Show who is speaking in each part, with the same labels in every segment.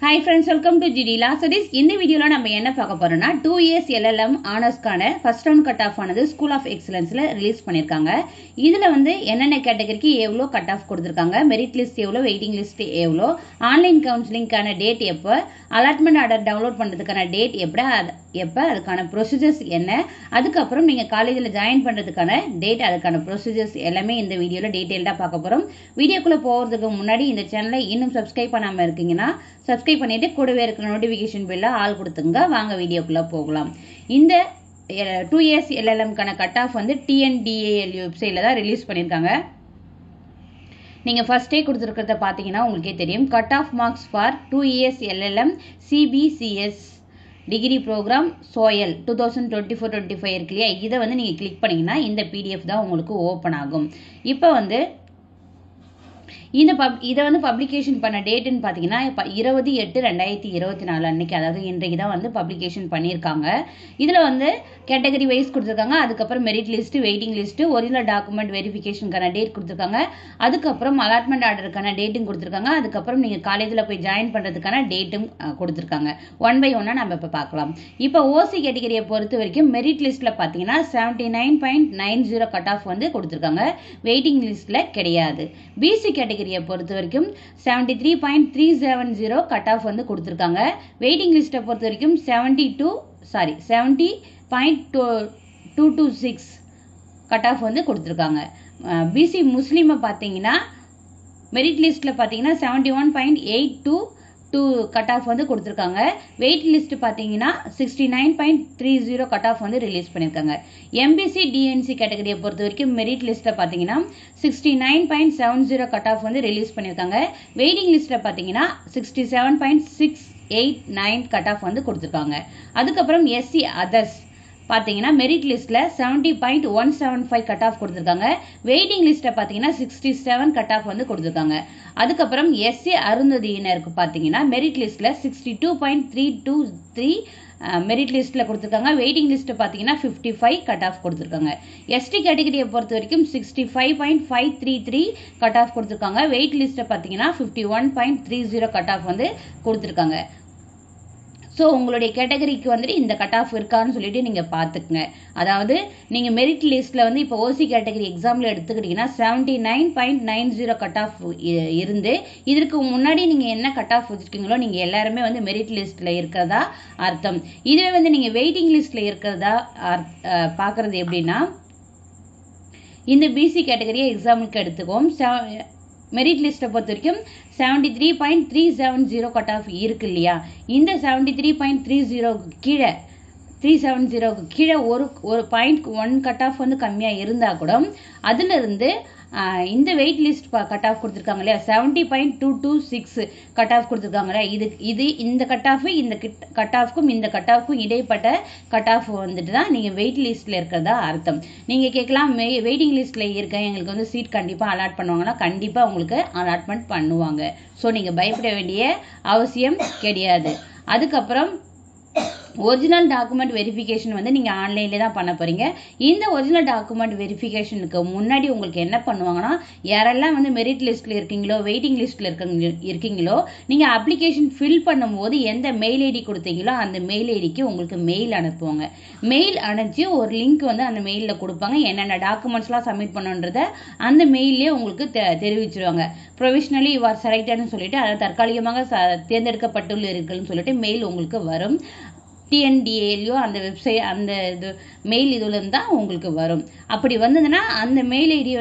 Speaker 1: Hi friends, welcome to GD Law Studies. In this video, we will talk about 2 years LLM honors first round cut-off ஆனது School of Excellence release பண்ணிருக்காங்க. இதுல என்னென்ன கேட்டகரிக்கு எவ்வளவு cut off கொடுத்திருக்காங்க, merit list எவ்வளவு, waiting list எவ்வளவு, online கவுன்சிலிங்கான date எப்ப, அலாட்மெண்ட் ஆர்டர் டவுன்லோட் பண்றதுக்கான டேட் எப்ப, அதுக்கான ப்ரொசீஜர்ஸ் என்ன, அதுக்கு அப்புறம் நீங்க காலேஜ்ல ஜாயின் பண்றதுக்கான டேட், அதுக்கான ப்ரொசீஜர்ஸ் எல்லாமே இந்த வீடியோல டீடைலா பார்க்க போறோம். வீடியோக்குள்ள போறதுக்கு முன்னாடி இந்த சேனலை இன்னும் சப்ஸ்கிரைப் பண்ணாம இருக்கீங்கன்னா சப்ஸ்கிரைப் பண்ணிட்டு கூடவே இருக்கிற நோட்டிஃபிகேஷன் பெல்ல ஆல் கொடுத்துங்க. வாங்க வீடியோக்குள்ள போகலாம். இந்த 2 years LLM கான கட் ஆஃப் TNDAL வெப்சைட்ல தான் ரிலீஸ் பண்ணிருக்காங்க. நீங்க ஃபர்ஸ்ட் டே கொடுத்திருக்கிறத பாத்தீங்கன்னா உங்களுக்கே தெரியும். Cut off marks for 2 years LLM CBCS degree programme சோயல் 2024-25 இருக்கு இல்லையா, இதை நீங்க கிளிக் பண்ணீங்கன்னா இந்த PDF தான் உங்களுக்கு ஓபன் ஆகும். இப்போ இதை பப்ளிகேஷன் பண்ண டேட்னு பார்த்தீங்கன்னா 20/8/2024 அன்னைக்கு, அதாவது இன்றைக்கு தான் பப்ளிகேஷன் பண்ணியிருக்காங்க. இதில் கேட்டகரி வைஸ் கொடுத்துருக்காங்க. அதுக்கப்புறம் merit list, waiting list, original document வெரிஃபிகேஷனுக்கான டேட் கொடுத்துருக்காங்க. அதுக்கப்புறம் அலாட்மெண்ட் ஆர்டருக்கான டேட்டும் கொடுத்துருக்காங்க. அதுக்கப்புறம் நீங்கள் காலேஜில் போய் ஜாயின் பண்ணுறதுக்கான டேட்டும் கொடுத்துருக்காங்க. 1 by 1 நம்ம இப்போ பார்க்கலாம். இப்போ ஓசி கேட்டகரியை பொறுத்த வரைக்கும் மெரிட் லிஸ்ட்டில் பார்த்தீங்கன்னா 79.90 கட் ஆஃப் கொடுத்துருக்காங்க. வெயிட்டிங் லிஸ்ட்டில் கிடையாது. பிசி கேட்டகரி பொறுத்த வரைக்கும் 73.370 கட் ஆஃப் கொடுத்திருக்காங்க. வெயிட்டிங் லிஸ்ட்டை பொறுத்த வரைக்கும் 70.226 கட் ஆஃப் கொடுத்திருக்காங்க. பிசி முஸ்லீமை பார்த்தீங்கன்னா மெரிட் லிஸ்ட்ல பார்த்தீங்கன்னா 71.822 கட் ஆஃப் கொடுத்திருக்காங்க. வெயிட் லிஸ்ட் பார்த்தீங்கன்னா 69.30 கட் ஆஃப் ரிலீஸ் பண்ணிருக்காங்க. எம்பிசி டிஎன்சி கேட்டகரியை பொறுத்த வரைக்கும் மெரிட் லிஸ்ட்ல பார்த்தீங்கன்னா 69.70 கட் ஆஃப் ரிலீஸ் பண்ணிருக்காங்க. வெயிட்டிங் லிஸ்ட்ல பார்த்தீங்கன்னா 67.689 கட் ஆஃப் கொடுத்திருக்காங்க. அதுக்கப்புறம் எஸ்சி அதர்ஸ் பார்த்தீங்கன்னா மெரிட் லிஸ்ட்ல 70.175 கட் ஆஃப் கொடுத்திருக்காங்க. வெயிட்டிங் லிஸ்ட்ல பார்த்தீங்கன்னா 67 கட் ஆஃப் கொடுத்திருக்காங்க. அதுக்கப்புறம் எஸ்சி அருந்ததியினருக்கு பார்த்தீங்கன்னா மெரிட் லிஸ்ட்ல 62.323 மெரிட் லிஸ்ட்ல கொடுத்திருக்காங்க. வெயிட்டிங் லிஸ்ட் பார்த்தீங்கன்னா 55 கட் ஆஃப் கொடுத்திருக்காங்க. எஸ்டி கேட்டகரியை பொறுத்த வரைக்கும் 65.533 கட் ஆஃப் கொடுத்திருக்காங்க. வெயிட் லிஸ்ட் பார்த்தீங்கன்னா 51.30 கட் ஆஃப் கொடுத்திருக்காங்க. ஸோ உங்களுடைய கேட்டகரிக்கு இந்த கட் ஆஃப் இருக்கான்னு சொல்லிட்டு நீங்கள் பார்த்துக்குங்க. அதாவது நீங்கள் மெரிட் லிஸ்ட்டில் இப்போ ஓசி கேட்டகரி எக்ஸாம்பிள் எடுத்துக்கிட்டிங்கன்னா 79.90 கட் ஆஃப் இருந்து இதற்கு முன்னாடி நீங்கள் என்ன கட் ஆஃப் வச்சுருக்கீங்களோ நீங்கள் எல்லாருமே மெரிட் லிஸ்ட்டில் இருக்கிறதா அர்த்தம். இதுவே நீங்கள் வெயிட்டிங் லிஸ்ட்டில் இருக்கிறதா பார்க்குறது எப்படின்னா, இந்த பிசி கேட்டகரியை எக்ஸாம்பிளுக்கு எடுத்துக்கோம். மெரிட் லிஸ்ட்டை பொறுத்த வரைக்கும் 73.370 கட் ஆஃப் இருக்கு இல்லையா, இந்த 73.30 கீழே 370 கீழே ஒரு 0.1 கட் ஆஃப் கம்மியாக இருந்தால் கூட அதுல இருந்து இந்த வெயிட் லிஸ்ட் கட் ஆஃப் கொடுத்துருக்காங்க இல்லையா, 70.226 கட் ஆஃப் கொடுத்துருக்காங்க. இது இந்த கட் ஆஃப் இந்த கட் ஆஃப்க்கும் இந்த கட் ஆஃப்க்கும் இடைப்பட்ட கட் ஆஃப் தான் நீங்கள் வெயிட் லிஸ்ட்ல இருக்கிறதா அர்த்தம். நீங்கள் கேட்கலாம், வெயிட்டிங் லிஸ்ட்ல இருக்கேன், எங்களுக்கு சீட் கண்டிப்பாக அலாட் பண்ணுவாங்கன்னா கண்டிப்பாக உங்களுக்கு அலாட்மெண்ட் பண்ணுவாங்க. ஸோ நீங்கள் பயப்பட வேண்டிய அவசியம் கிடையாது. அதுக்கப்புறம் ஒரிஜினல் டாக்குமெண்ட் வெரிஃபிகேஷன் நீங்கள் ஆன்லைன்ல தான் பண்ண போறீங்க. இந்த ஒரிஜினல் டாக்குமெண்ட் வெரிஃபிகேஷனுக்கு முன்னாடி உங்களுக்கு என்ன பண்ணுவாங்கன்னா, யாரெல்லாம் மெரிட் லிஸ்ட்ல இருக்கீங்களோ, வெயிட்டிங் லிஸ்ட்ல இருக்கீங்களோ, நீங்க அப்ளிகேஷன் ஃபில் பண்ணும்போது எந்த மெயில் ஐடி கொடுத்தீங்களோ அந்த மெயில் ஐடிக்கு உங்களுக்கு மெயில் அனுப்புவாங்க. மெயில் அனுப்பிச்சு ஒரு லிங்க் அந்த மெயிலில் கொடுப்பாங்க. என்னென்ன டாக்குமெண்ட்ஸ்லாம் சப்மிட் பண்ணுன்றத அந்த மெயிலே உங்களுக்கு தெரிவிச்சிருவாங்க. ப்ரொவிஷனலி யூ ஆர் செலக்டட்னு சொல்லிட்டு, அதை தற்காலிகமாக தேர்ந்தெடுக்கப்பட்டுள்ளீர்கள்னு சொல்லிட்டு மெயில் உங்களுக்கு வரும். TNDALயோ அந்த வெப்சைட் அந்த இது மெயில் இதுல இருந்தா உங்களுக்கு வரும். அப்படி வந்ததுன்னா அந்த மெயில் ஐடி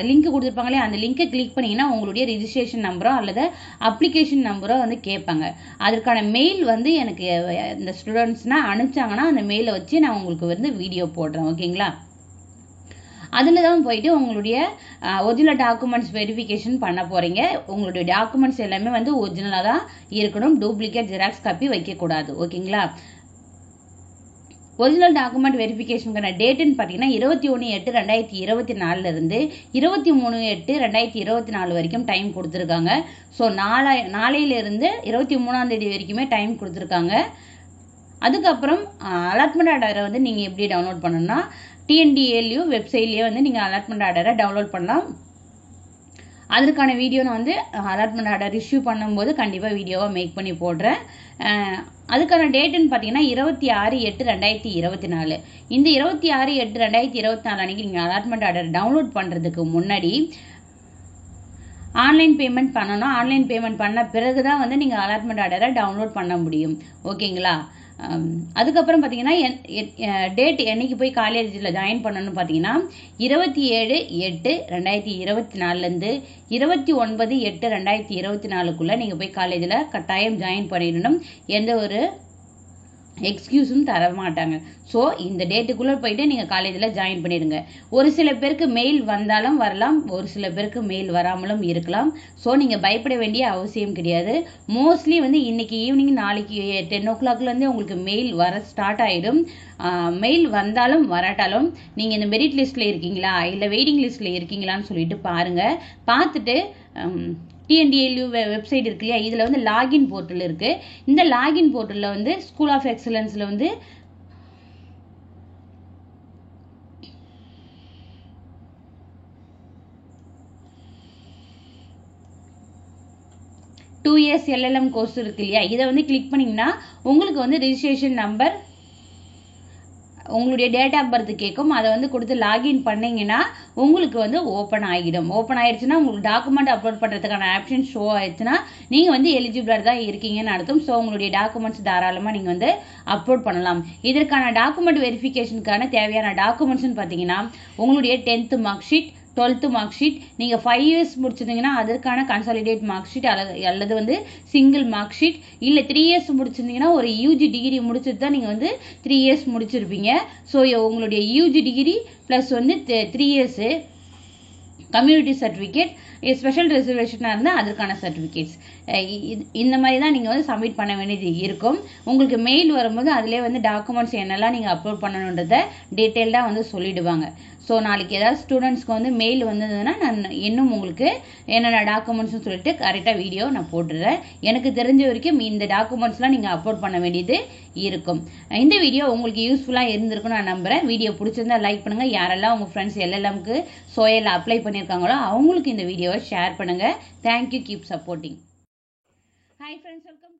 Speaker 1: லிங்க் கொடுத்துருப்பாங்களே, அந்த லிங்கை கிளிக் பண்ணீங்கன்னா உங்களுடைய ரிஜிஸ்ட்ரேஷன் நம்பரோ அல்லது அப்ளிகேஷன் நம்பரோ கேட்பாங்க. அதற்கான மெயில் எனக்கு இந்த ஸ்டூடெண்ட்ஸ்னா அனுப்பிச்சாங்கன்னா அந்த மெயிலை வச்சு நான் உங்களுக்கு வீடியோ போடுறேன். ஓகேங்களா? அதில் தான் போயிட்டு உங்களுடைய ஒரிஜினல் டாக்குமெண்ட்ஸ் வெரிஃபிகேஷன் பண்ண போறீங்க. உங்களுடைய டாக்குமெண்ட்ஸ் எல்லாமே ஒரிஜினலாக தான் இருக்கணும். டூப்ளிகேட் ஜெராக்ஸ் காப்பி வைக்கக்கூடாது. ஓகேங்களா? ஒரிஜினல் டாக்குமெண்ட் வெரிஃபிகேஷனுக்கான டேட்டுன்னு பார்த்தீங்கன்னா 21/8/2024 இருந்து 23/8/2024 வரைக்கும் டைம் கொடுத்துருக்காங்க. ஸோ நாளையிலிருந்து 23ஆம் தேதி வரைக்குமே டைம் கொடுத்துருக்காங்க. அதுக்கப்புறம் அலாட்மெண்ட் ஆர்டரை நீங்கள் எப்படி டவுன்லோட் பண்ணணும்னா, TNDALU வெப்சைட்லேயே நீங்கள் அலாட்மெண்ட் ஆர்டரை டவுன்லோட் பண்ணலாம். அதற்கான வீடியோ நான் வந்து அலாட்மெண்ட் ஆர்டர் இஷ்யூ பண்ணும்போது கண்டிப்பாக வீடியோவாக மேக் பண்ணி போடுறேன். அதுக்கான டேட்டுன்னு பார்த்தீங்கன்னா 26/8/2024. இந்த 26/8/2024 அன்றைக்கி நீங்கள் அலாட்மெண்ட் ஆர்டர் டவுன்லோட் பண்ணுறதுக்கு முன்னாடி ஆன்லைன் பேமெண்ட் பண்ணணும். ஆன்லைன் பேமெண்ட் பண்ண பிறகு தான் வந்து நீங்கள் அலாட்மெண்ட் ஆர்டரை டவுன்லோட் பண்ண முடியும். ஓகேங்களா? அதுக்கப்புறம் பார்த்தீங்கன்னா டேட் என்னைக்கு போய் காலேஜில் ஜாயின் பண்ணணும்னு பார்த்தீங்கன்னா 27/8/2024 29/8/2024 நீங்கள் போய் காலேஜில் கட்டாயம் ஜாயின் பண்ணிடணும். எந்த ஒரு எக்ஸ்கியூஸும் தர மாட்டாங்க. ஸோ இந்த டேட்டுக்குள்ளே போயிட்டு நீங்கள் காலேஜில் ஜாயின் பண்ணிடுங்க. ஒரு சில பேருக்கு மெயில் வந்தாலும் வரலாம், ஒரு சில பேருக்கு மெயில் வராமலும் இருக்கலாம். ஸோ நீங்கள் பயப்பட வேண்டிய அவசியம் கிடையாது. மோஸ்ட்லி வந்து இன்னைக்கு ஈவினிங் நாளைக்கு 10 o'clockலேருந்து உங்களுக்கு மெயில் வர ஸ்டார்ட் ஆகிடும். மெயில் வந்தாலும் வராட்டாலும் நீங்கள் இந்த மெரிட் லிஸ்ட்டில் இருக்கீங்களா இல்லை வெயிட்டிங் லிஸ்ட்டில் இருக்கீங்களான்னு சொல்லிட்டு பாருங்கள். பார்த்துட்டு டிஎன்டிஎல்யூ வெப்சைட் இருக்கு இல்லையா, இதில் வந்து லாகின் போர்ட்டல் இருக்குது. இந்த லாகின் போர்ட்டலில் வந்து ஸ்கூல் ஆஃப் எக்ஸலன்ஸில் வந்து டூ இயர்ஸ் எல்எல்எம் கோர்ஸ் இருக்கு இல்லையா, இதை வந்து கிளிக் பண்ணிங்கன்னா உங்களுக்கு வந்து ரிஜிஸ்ட்ரேஷன் நம்பர், உங்களுடைய டேட் ஆஃப் பர்த் கேட்கும். அதை வந்து கொடுத்து லாகின் பண்ணிங்கன்னா உங்களுக்கு வந்து ஓப்பன் ஆகிடும். ஓப்பன் ஆயிடுச்சுன்னா உங்களுக்கு டாக்குமெண்ட் அப்லோட் பண்ணுறதுக்கான ஆப்ஷன் ஷோ ஆயிடுச்சுன்னா நீங்கள் வந்து எலிஜிபிளாக தான் இருக்கீங்கன்னு அர்த்தம். ஸோ உங்களுடைய டாக்குமெண்ட்ஸ் தாராளமாக நீங்கள் வந்து அப்லோட் பண்ணலாம். இதற்கான டாக்குமெண்ட் வெரிஃபிகேஷனுக்கான தேவையான டாக்குமெண்ட்ஸ்னு பார்த்தீங்கன்னா உங்களுடைய 10th mark sheet, 12th mark sheet, நீங்கள் 5 years முடிச்சிருந்தீங்கன்னா அதற்கான கன்சாலிடேட் மார்க் ஷீட் அல்லது வந்து சிங்கிள் மார்க் ஷீட், இல்லை 3 years முடிச்சிருந்தீங்கன்னா ஒரு யூஜி டிகிரி முடிச்சுட்டு தான் நீங்கள் வந்து 3 years முடிச்சிருப்பீங்க. ஸோ உங்களுடைய யூஜி டிகிரி ப்ளஸ் வந்து 3 years கம்யூனிட்டி சர்டிஃபிகேட், ஸ்பெஷல் ரிசர்வேஷனாக இருந்தால் அதற்கான சர்டிஃபிகேட்ஸ், இந்த மாதிரி தான் நீங்கள் வந்து சப்மிட் பண்ண வேண்டியது இருக்கும். உங்களுக்கு மெயில் வரும்போது அதிலே வந்து டாக்குமெண்ட்ஸ் என்னெல்லாம் நீங்கள் அப்லோட் பண்ணணுன்றதை டீட்டெயில்டாக வந்து சொல்லிடுவாங்க. ஸோ நாளைக்கு ஏதாவது ஸ்டூடெண்ட்ஸ்க்கு வந்து மெயில் வந்ததுன்னா நான் இன்னும் உங்களுக்கு என்னென்ன டாக்குமெண்ட்ஸ்னு சொல்லிட்டு கரெக்டாக வீடியோ நான் போட்டுடுறேன். எனக்கு தெரிஞ்ச வரைக்கும் இந்த டாக்குமெண்ட்ஸ்லாம் நீங்கள் அப்லோட் பண்ண வேண்டியது இருக்கும். இந்த வீடியோ உங்களுக்கு யூஸ்ஃபுல்லாக இருந்திருக்குன்னு நான் நம்புகிறேன். வீடியோ பிடிச்சிருந்தா லைக் பண்ணுங்கள். யாரெல்லாம் உங்கள் ஃப்ரெண்ட்ஸ் எல்எல்எம்க்கு சோயல் அப்ளை பண்ணியிருக்காங்களோ அவங்களுக்கு இந்த வீடியோவை ஷேர் பண்ணுங்கள். Thank you. Keep supporting. Hi friends, welcome.